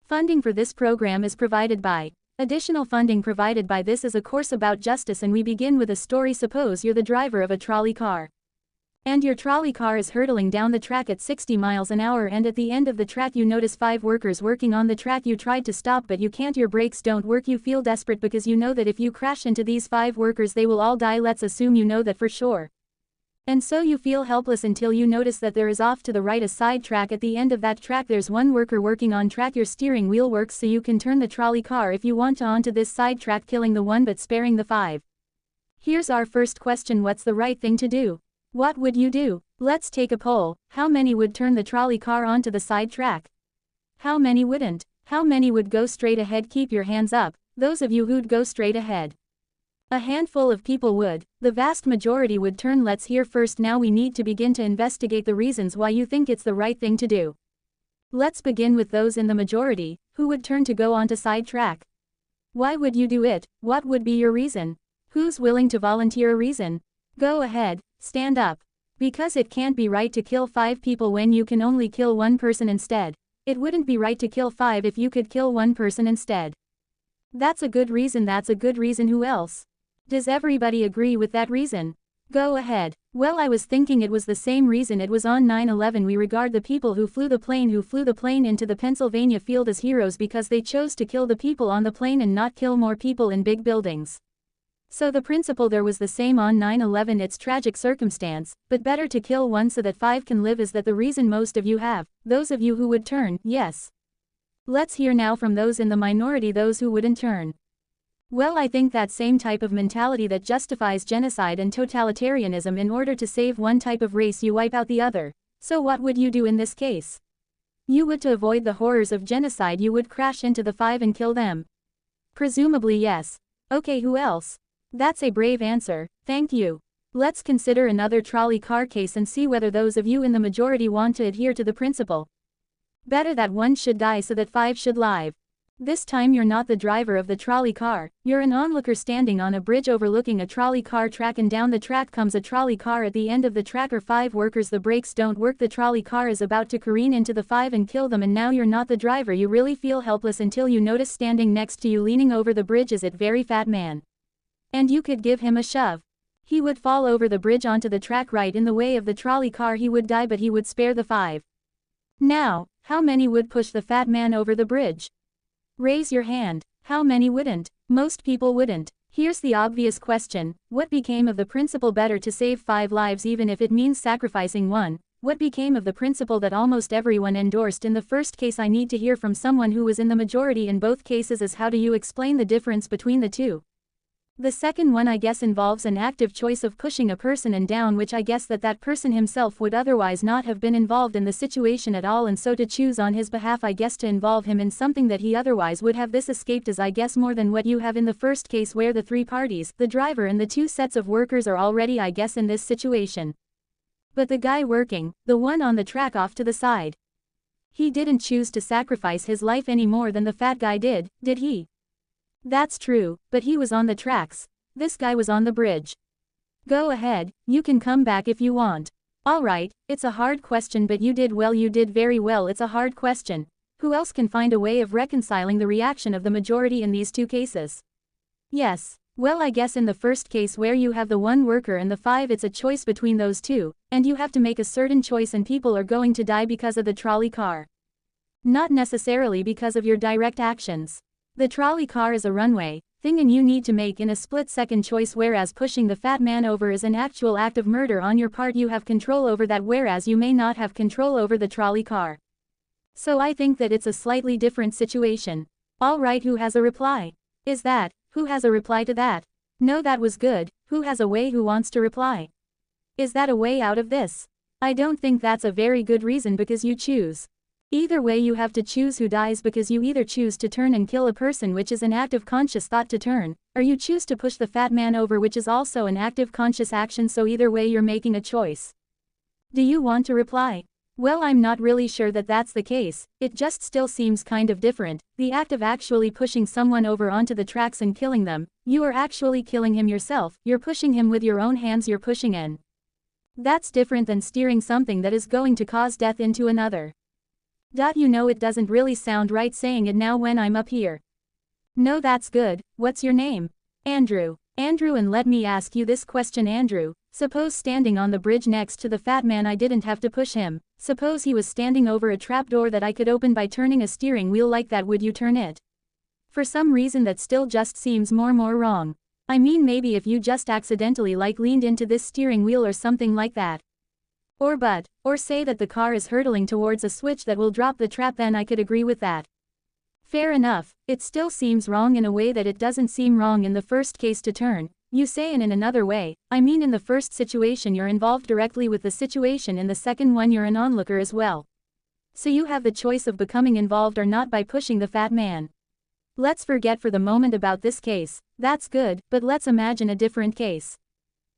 Funding for this program is provided by. Additional funding provided by this is a course about justice, and we begin with a story. Suppose you're the driver of a trolley car. And your trolley car is hurtling down the track at 60 miles an hour, and at the end of the track you notice 5 workers working on the track. You tried to stop but you can't, your brakes don't work. You feel desperate because you know that if you crash into these 5 workers they will all die. Let's assume you know that for sure. And so you feel helpless until you notice that there is off to the right a side track. At the end of that track there's one worker working on track. Your steering wheel works so you can turn the trolley car if you want to onto this side track, killing the one but sparing the 5. Here's our first question: what's the right thing to do? What would you do? Let's take a poll. How many would turn the trolley car onto the side track? How many wouldn't? How many would go straight ahead? Keep your hands up, those of you who'd go straight ahead. A handful of people would. The vast majority would turn. Let's hear first. Now we need to begin to investigate the reasons why you think it's the right thing to do. Let's begin with those in the majority, who would turn to go onto side track. Why would you do it? What would be your reason? Who's willing to volunteer a reason? Go ahead, stand up. Because it can't be right to kill 5 people when you can only kill 1 person instead. It wouldn't be right to kill 5 if you could kill 1 person instead. That's a good reason. That's a good reason. Who else? Does everybody agree with that reason? Go ahead. Well, I was thinking it was the same reason. It was on 9/11. We regard the people who flew the plane into the Pennsylvania field as heroes because they chose to kill the people on the plane and not kill more people in big buildings. So the principle there was the same on 9/11. It's tragic circumstance, but better to kill 1 so that 5 can live. Is that the reason most of you have? Those of you who would turn, yes. Let's hear now from those in the minority, those who wouldn't turn. Well, I think that same type of mentality that justifies genocide and totalitarianism. In order to save one type of race you wipe out the other. So what would you do in this case? You would, to avoid the horrors of genocide, you would crash into the 5 and kill them. Presumably yes. Okay, who else? That's a brave answer, thank you. Let's consider another trolley car case and see whether those of you in the majority want to adhere to the principle. Better that 1 should die so that 5 should live. This time you're not the driver of the trolley car, you're an onlooker standing on a bridge overlooking a trolley car track, and down the track comes a trolley car. At the end of the track are 5 workers. The brakes don't work. The trolley car is about to careen into the 5 and kill them, and now you're not the driver. You really feel helpless until you notice standing next to you leaning over the bridge is a very fat man. And you could give him a shove. He would fall over the bridge onto the track right in the way of the trolley car. He would die, but he would spare the 5. Now, how many would push the fat man over the bridge? Raise your hand. How many wouldn't? Most people wouldn't. Here's the obvious question: what became of the principle better to save 5 lives even if it means sacrificing 1? What became of the principle that almost everyone endorsed in the first case? I need to hear from someone who was in the majority in both cases. As how do you explain the difference between the two? The second one, I guess, involves an active choice of pushing a person and down, which I guess that person himself would otherwise not have been involved in the situation at all, and so to choose on his behalf, I guess, to involve him in something that he otherwise would have. This escaped is, I guess, more than what you have in the first case, where the 3 parties, the driver and the 2 sets of workers, are already, I guess, in this situation. But the guy working, the one on the track off to the side, he didn't choose to sacrifice his life any more than the fat guy did he? That's true, but he was on the tracks. This guy was on the bridge. Go ahead, you can come back if you want. Alright, it's a hard question, but you did well, you did very well. It's a hard question. Who else can find a way of reconciling the reaction of the majority in these 2 cases? Yes, well, I guess in the first case where you have the 1 worker and the 5, it's a choice between those 2, and you have to make a certain choice, and people are going to die because of the trolley car. Not necessarily because of your direct actions. The trolley car is a runway thing, and you need to make in a split-second choice, whereas pushing the fat man over is an actual act of murder on your part. You have control over that, whereas you may not have control over the trolley car. So I think that it's a slightly different situation. Alright, who has a reply? Is that, who has a reply to that? No, that was good. Who has a way? Who wants to reply? Is that a way out of this? I don't think that's a very good reason, because you choose. Either way, you have to choose who dies, because you either choose to turn and kill a person, which is an active conscious thought to turn, or you choose to push the fat man over, which is also an active conscious action. So either way you're making a choice. Do you want to reply? Well, I'm not really sure that that's the case. It just still seems kind of different. The act of actually pushing someone over onto the tracks and killing them, you are actually killing him yourself. You're pushing him with your own hands. You're pushing in. That's different than steering something that is going to cause death into another. You know it doesn't really sound right saying it now when I'm up here. No, that's good. What's your name? Andrew. Andrew, and let me ask you this question, Andrew. Suppose standing on the bridge next to the fat man, I didn't have to push him. Suppose he was standing over a trapdoor that I could open by turning a steering wheel like that, would you turn it? For some reason that still just seems more wrong. I mean, maybe if you just accidentally leaned into this steering wheel or something like that. Or say that the car is hurtling towards a switch that will drop the trap, then I could agree with that. Fair enough. It still seems wrong in a way that it doesn't seem wrong in the first case to turn, you say, and in another way, I mean in the first situation you're involved directly with the situation, in the second one you're an onlooker as well. So you have the choice of becoming involved or not by pushing the fat man. Let's forget for the moment about this case. That's good, but let's imagine a different case.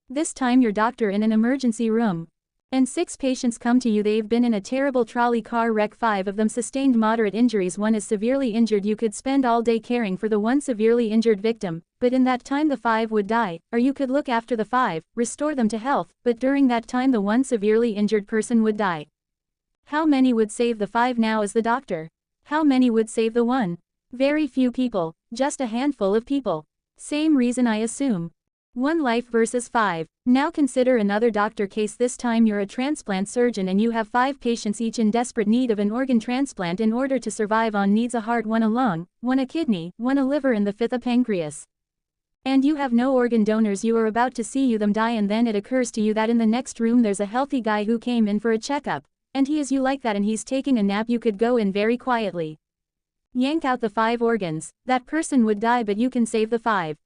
This time you're doctor in an emergency room. And 6 patients come to you. They've been in a terrible trolley car wreck. 5 of them sustained moderate injuries. 1 is severely injured. You could spend all day caring for the 1 severely injured victim, but in that time the 5 would die, or you could look after the 5, restore them to health, but during that time the 1 severely injured person would die. How many would save the 5 now as the doctor? How many would save the 1? Very few people, just a handful of people. Same reason, I assume. 1 life versus 5. Now consider another doctor case. This time you're a transplant surgeon and you have 5 patients, each in desperate need of an organ transplant in order to survive. On needs a heart, 1 a lung, 1 a kidney, 1 a liver, and the 5th a pancreas. And you have no organ donors. You are about to see them die, and then it occurs to you that in the next room there's a healthy guy who came in for a checkup, and he is you like that, and he's taking a nap. You could go in very quietly. Yank out the 5 organs. That person would die, but you can save the 5.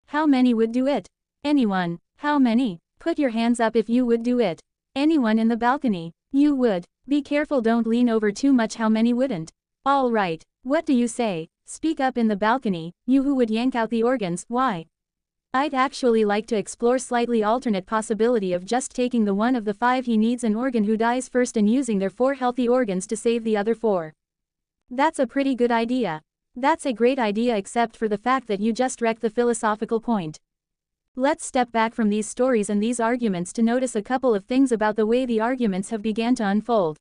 How many would do it? Anyone. How many? Put your hands up if you would do it. Anyone in the balcony? You would. Be careful, don't lean over too much. How many wouldn't? All right. What do you say? Speak up in the balcony, you who would yank out the organs. Why? I'd actually like to explore slightly alternate possibility of just taking the 1 of the 5 he needs an organ who dies first and using their 4 healthy organs to save the other 4. That's a pretty good idea. That's a great idea, except for the fact that you just wrecked the philosophical point. Let's step back from these stories and these arguments to notice a couple of things about the way the arguments have began to unfold.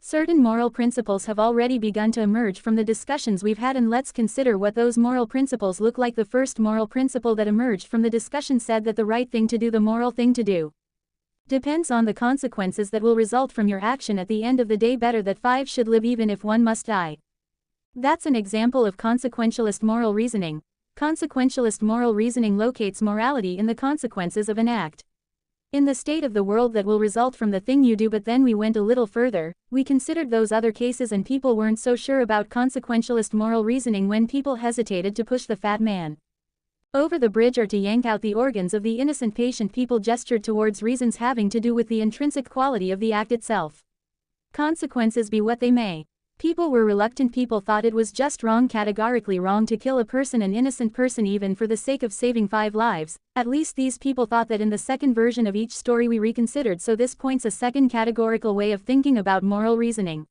Certain moral principles have already begun to emerge from the discussions we've had, and let's consider what those moral principles look like. The first moral principle that emerged from the discussion said that the right thing to do, the moral thing to do, depends on the consequences that will result from your action at the end of the day. Better that 5 should live even if 1 must die. That's an example of consequentialist moral reasoning. Consequentialist moral reasoning locates morality in the consequences of an act, in the state of the world that will result from the thing you do. But then we went a little further, we considered those other cases, and people weren't so sure about consequentialist moral reasoning when people hesitated to push the fat man over the bridge or to yank out the organs of the innocent patient. People gestured towards reasons having to do with the intrinsic quality of the act itself. Consequences be what they may. People were reluctant. People thought it was just wrong, categorically wrong, to kill a person, an innocent person, even for the sake of saving 5 lives. At least these people thought that in the second version of each story we reconsidered. So this points a second categorical way of thinking about moral reasoning.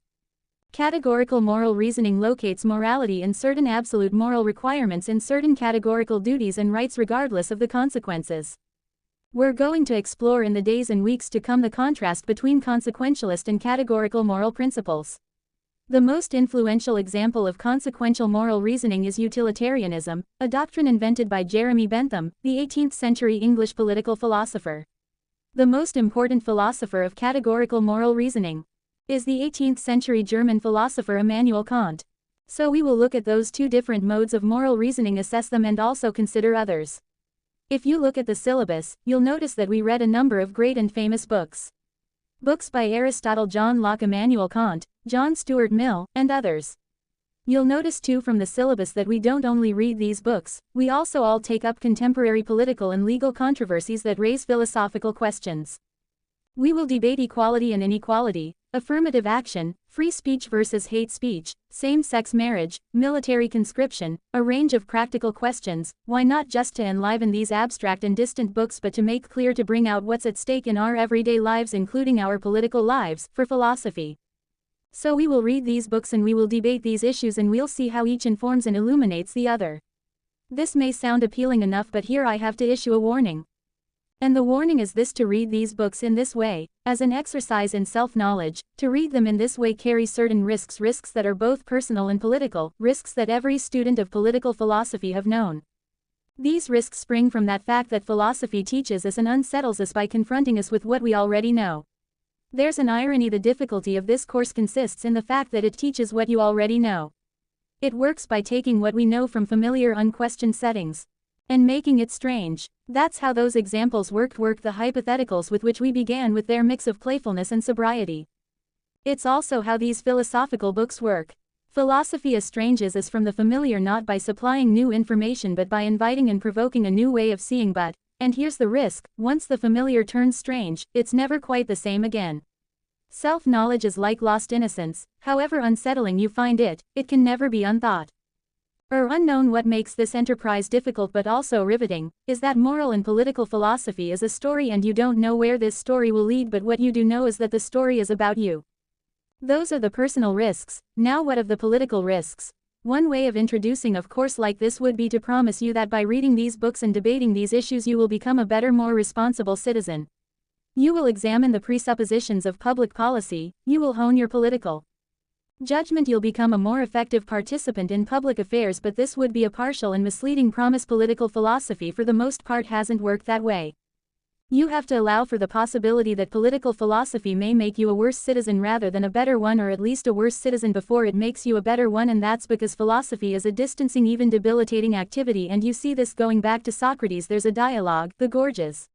Categorical moral reasoning locates morality in certain absolute moral requirements, in certain categorical duties and rights regardless of the consequences. We're going to explore in the days and weeks to come the contrast between consequentialist and categorical moral principles. The most influential example of consequential moral reasoning is utilitarianism, a doctrine invented by Jeremy Bentham, the 18th century English political philosopher. The most important philosopher of categorical moral reasoning is the 18th century German philosopher Immanuel Kant. So we will look at those 2 different modes of moral reasoning, assess them, and also consider others. If you look at the syllabus, you'll notice that we read a number of great and famous books. Books by Aristotle, John Locke, Immanuel Kant, John Stuart Mill, and others. You'll notice too from the syllabus that we don't only read these books, we also all take up contemporary political and legal controversies that raise philosophical questions. We will debate equality and inequality, affirmative action, free speech versus hate speech, same-sex marriage, military conscription, a range of practical questions. Why not just to enliven these abstract and distant books, but to make clear, to bring out what's at stake in our everyday lives, including our political lives, for philosophy. So we will read these books and we will debate these issues, and we'll see how each informs and illuminates the other. This may sound appealing enough, but here I have to issue a warning. And the warning is this: to read these books in this way, as an exercise in self-knowledge, to read them in this way carries certain risks that are both personal and political, risks that every student of political philosophy have known. These risks spring from that fact that philosophy teaches us and unsettles us by confronting us with what we already know. There's an irony: the difficulty of this course consists in the fact that it teaches what you already know. It works by taking what we know from familiar unquestioned settings and making it strange. That's how those examples worked the hypotheticals with which we began, with their mix of playfulness and sobriety. It's also how these philosophical books work. Philosophy estranges us from the familiar not by supplying new information but by inviting and provoking a new way of seeing. But, and here's the risk, once the familiar turns strange, it's never quite the same again. Self-knowledge is like lost innocence: however unsettling you find it, it can never be unthought or unknown. What makes this enterprise difficult but also riveting is that moral and political philosophy is a story, and you don't know where this story will lead, but what you do know is that the story is about you. Those are the personal risks. Now what of the political risks? One way of introducing a course like this would be to promise you that by reading these books and debating these issues you will become a better, more responsible citizen. You will examine the presuppositions of public policy, you will hone your political judgment, you'll become a more effective participant in public affairs. But this would be a partial and misleading promise. Political philosophy for the most part hasn't worked that way. You have to allow for the possibility that political philosophy may make you a worse citizen rather than a better one, or at least a worse citizen before it makes you a better one, and that's because philosophy is a distancing, even debilitating activity. And you see this going back to Socrates. There's a dialogue, the Gorgias.